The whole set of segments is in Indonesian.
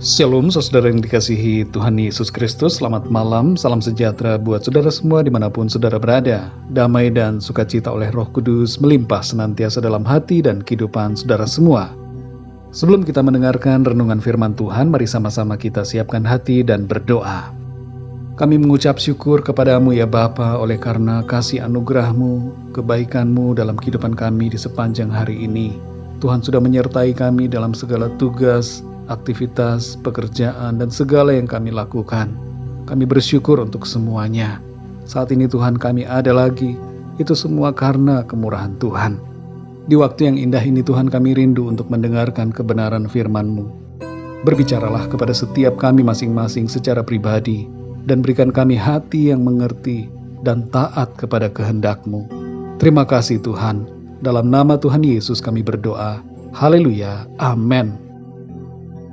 Shalom saudara yang dikasihi Tuhan Yesus Kristus. Selamat malam, salam sejahtera buat saudara semua dimanapun saudara berada. Damai dan sukacita oleh Roh Kudus melimpah senantiasa dalam hati dan kehidupan saudara semua. Sebelum kita mendengarkan renungan firman Tuhan, mari sama-sama kita siapkan hati dan berdoa. Kami mengucap syukur kepadamu ya Bapa, oleh karena kasih anugerah-Mu, kebaikan-Mu dalam kehidupan kami di sepanjang hari ini. Tuhan sudah menyertai kami dalam segala tugas, aktivitas, pekerjaan, dan segala yang kami lakukan. Kami bersyukur untuk semuanya. Saat ini Tuhan kami ada lagi, itu semua karena kemurahan Tuhan. Di waktu yang indah ini Tuhan kami rindu untuk mendengarkan kebenaran firman-Mu. Berbicaralah kepada setiap kami masing-masing secara pribadi, dan berikan kami hati yang mengerti dan taat kepada kehendak-Mu. Terima kasih Tuhan, dalam nama Tuhan Yesus kami berdoa. Haleluya, amin.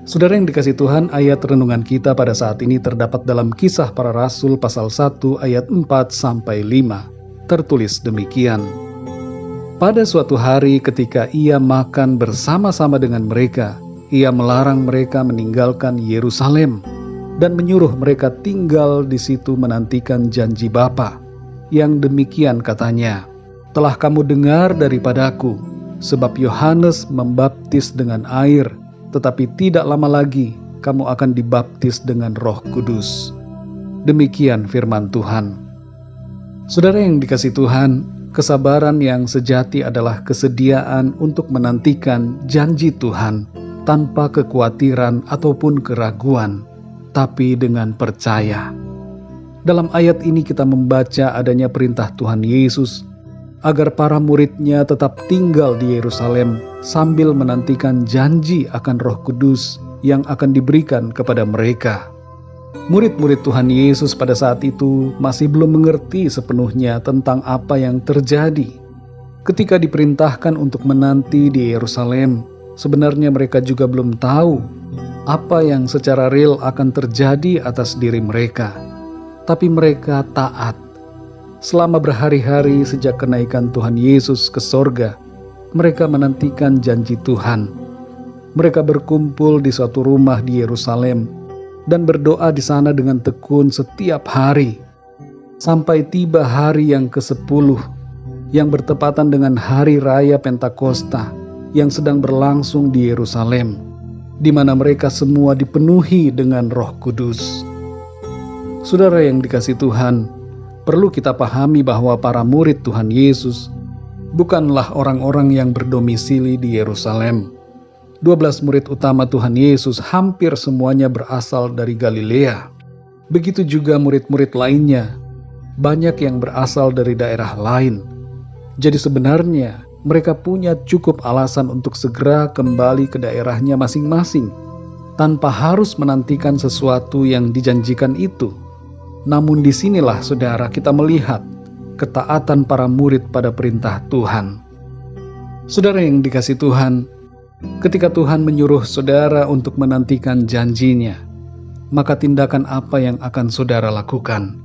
Saudara yang dikasihi Tuhan, ayat renungan kita pada saat ini terdapat dalam Kisah Para Rasul pasal 1 ayat 4-5. Tertulis demikian. Pada suatu hari ketika ia makan bersama-sama dengan mereka, ia melarang mereka meninggalkan Yerusalem dan menyuruh mereka tinggal di situ menantikan janji Bapa. Yang demikian katanya, "Telah kamu dengar daripadaku, sebab Yohanes membaptis dengan air, tetapi tidak lama lagi kamu akan dibaptis dengan Roh Kudus." Demikian firman Tuhan. Saudara yang dikasihi Tuhan, kesabaran yang sejati adalah kesediaan untuk menantikan janji Tuhan tanpa kekhawatiran ataupun keraguan, tapi dengan percaya. Dalam ayat ini kita membaca adanya perintah Tuhan Yesus agar para muridnya tetap tinggal di Yerusalem sambil menantikan janji akan Roh Kudus yang akan diberikan kepada mereka. Murid-murid Tuhan Yesus pada saat itu masih belum mengerti sepenuhnya tentang apa yang terjadi. Ketika diperintahkan untuk menanti di Yerusalem, sebenarnya mereka juga belum tahu apa yang secara real akan terjadi atas diri mereka. Tapi mereka taat. Selama berhari-hari sejak kenaikan Tuhan Yesus ke sorga, mereka menantikan janji Tuhan. Mereka berkumpul di suatu rumah di Yerusalem dan berdoa di sana dengan tekun setiap hari. Sampai tiba hari yang ke-10 yang bertepatan dengan hari raya Pentakosta yang sedang berlangsung di Yerusalem, di mana mereka semua dipenuhi dengan Roh Kudus. Saudara yang dikasihi Tuhan, perlu kita pahami bahwa para murid Tuhan Yesus bukanlah orang-orang yang berdomisili di Yerusalem. 12 murid utama Tuhan Yesus hampir semuanya berasal dari Galilea. Begitu juga murid-murid lainnya, banyak yang berasal dari daerah lain. Jadi sebenarnya mereka punya cukup alasan untuk segera kembali ke daerahnya masing-masing, tanpa harus menantikan sesuatu yang dijanjikan itu. Namun disinilah saudara kita melihat ketaatan para murid pada perintah Tuhan. Saudara yang dikasihi Tuhan, ketika Tuhan menyuruh saudara untuk menantikan janjinya, maka tindakan apa yang akan saudara lakukan?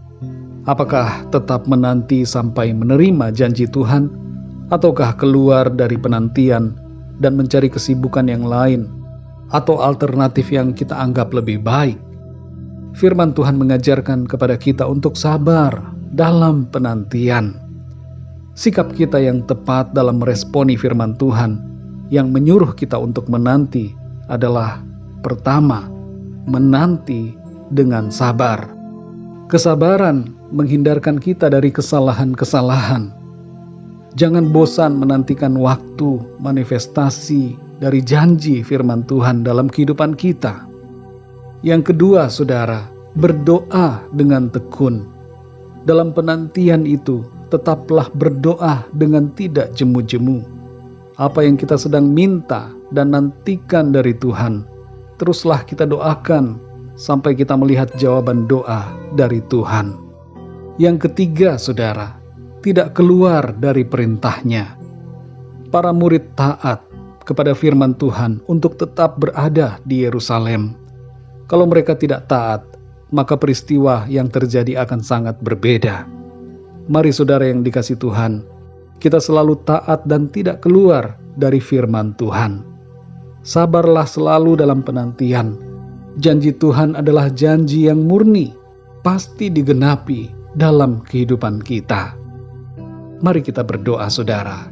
Apakah tetap menanti sampai menerima janji Tuhan? Ataukah keluar dari penantian dan mencari kesibukan yang lain? Atau alternatif yang kita anggap lebih baik? Firman Tuhan mengajarkan kepada kita untuk sabar dalam penantian. Sikap kita yang tepat dalam meresponi firman Tuhan yang menyuruh kita untuk menanti adalah pertama, menanti dengan sabar. Kesabaran menghindarkan kita dari kesalahan-kesalahan. Jangan bosan menantikan waktu manifestasi dari janji firman Tuhan dalam kehidupan kita. Yang kedua, saudara, berdoa dengan tekun. Dalam penantian itu, tetaplah berdoa dengan tidak jemu-jemu. Apa yang kita sedang minta dan nantikan dari Tuhan, teruslah kita doakan sampai kita melihat jawaban doa dari Tuhan. Yang ketiga, saudara, tidak keluar dari perintahnya. Para murid taat kepada firman Tuhan untuk tetap berada di Yerusalem. Kalau mereka tidak taat, maka peristiwa yang terjadi akan sangat berbeda. Mari saudara yang dikasihi Tuhan, kita selalu taat dan tidak keluar dari firman Tuhan. Sabarlah selalu dalam penantian, Janji Tuhan adalah janji yang murni, pasti digenapi dalam kehidupan kita. Mari kita berdoa, saudara.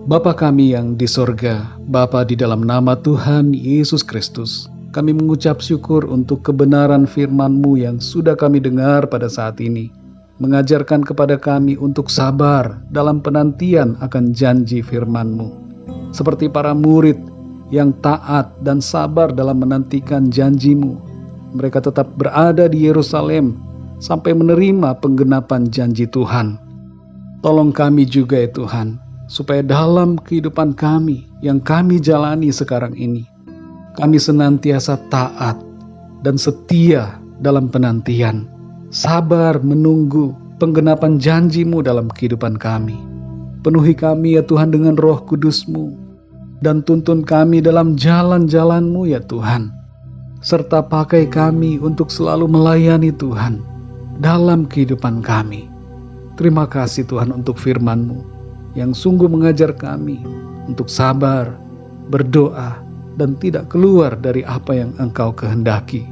Bapa kami yang di sorga, Bapa, di dalam nama Tuhan Yesus Kristus, kami mengucap syukur untuk kebenaran firman-Mu yang sudah kami dengar pada saat ini, mengajarkan kepada kami untuk sabar dalam penantian akan janji firman-Mu. Seperti para murid yang taat dan sabar dalam menantikan janji-Mu, mereka tetap berada di Yerusalem sampai menerima penggenapan janji Tuhan. Tolong kami juga ya Tuhan, supaya dalam kehidupan kami yang kami jalani sekarang ini, kami senantiasa taat dan setia dalam penantian, sabar menunggu penggenapan janji-Mu dalam kehidupan kami. Penuhi kami ya Tuhan dengan Roh Kudus-Mu, dan tuntun kami dalam jalan-jalan-Mu ya Tuhan, serta pakai kami untuk selalu melayani Tuhan dalam kehidupan kami. Terima kasih Tuhan untuk firman-Mu yang sungguh mengajar kami untuk sabar, berdoa, dan tidak keluar dari apa yang Engkau kehendaki.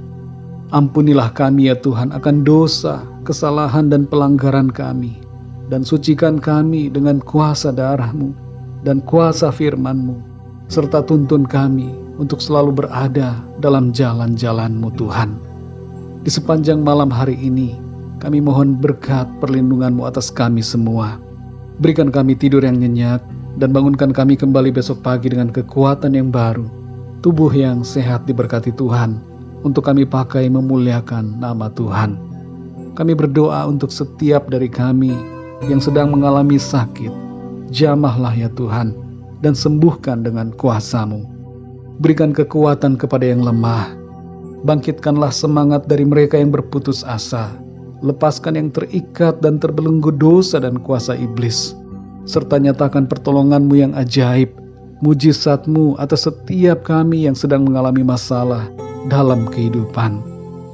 Ampunilah kami ya Tuhan akan dosa, kesalahan dan pelanggaran kami, dan sucikan kami dengan kuasa darah-Mu dan kuasa firman-Mu, serta tuntun kami untuk selalu berada dalam jalan-jalan-Mu Tuhan. Di sepanjang malam hari ini, kami mohon berkat perlindungan-Mu atas kami semua. Berikan kami tidur yang nyenyak, dan bangunkan kami kembali besok pagi dengan kekuatan yang baru, tubuh yang sehat diberkati Tuhan, untuk kami pakai memuliakan nama Tuhan. Kami berdoa untuk setiap dari kami yang sedang mengalami sakit. Jamahlah ya Tuhan, dan sembuhkan dengan kuasa-Mu. Berikan kekuatan kepada yang lemah. Bangkitkanlah semangat dari mereka yang berputus asa. Lepaskan yang terikat dan terbelenggu dosa dan kuasa iblis. Serta nyatakan pertolongan-Mu yang ajaib, mujizat-Mu atas setiap kami yang sedang mengalami masalah dalam kehidupan.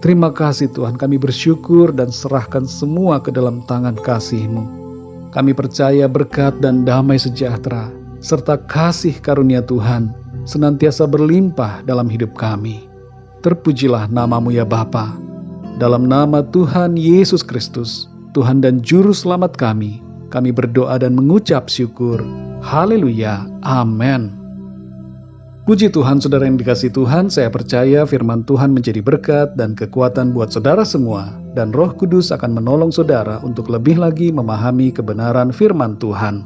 Terima kasih Tuhan, kami bersyukur dan serahkan semua ke dalam tangan kasih-Mu. Kami percaya berkat dan damai sejahtera, serta kasih karunia Tuhan senantiasa berlimpah dalam hidup kami. Terpujilah nama-Mu ya Bapa. Dalam nama Tuhan Yesus Kristus, Tuhan dan Juru Selamat kami berdoa dan mengucap syukur. Haleluya, amin. Puji Tuhan, saudara yang dikasihi Tuhan, saya percaya firman Tuhan menjadi berkat dan kekuatan buat saudara semua, dan Roh Kudus akan menolong saudara untuk lebih lagi memahami kebenaran firman Tuhan.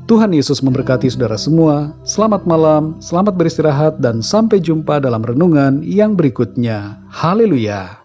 Tuhan Yesus memberkati saudara semua. Selamat malam, selamat beristirahat, dan sampai jumpa dalam renungan yang berikutnya. Haleluya.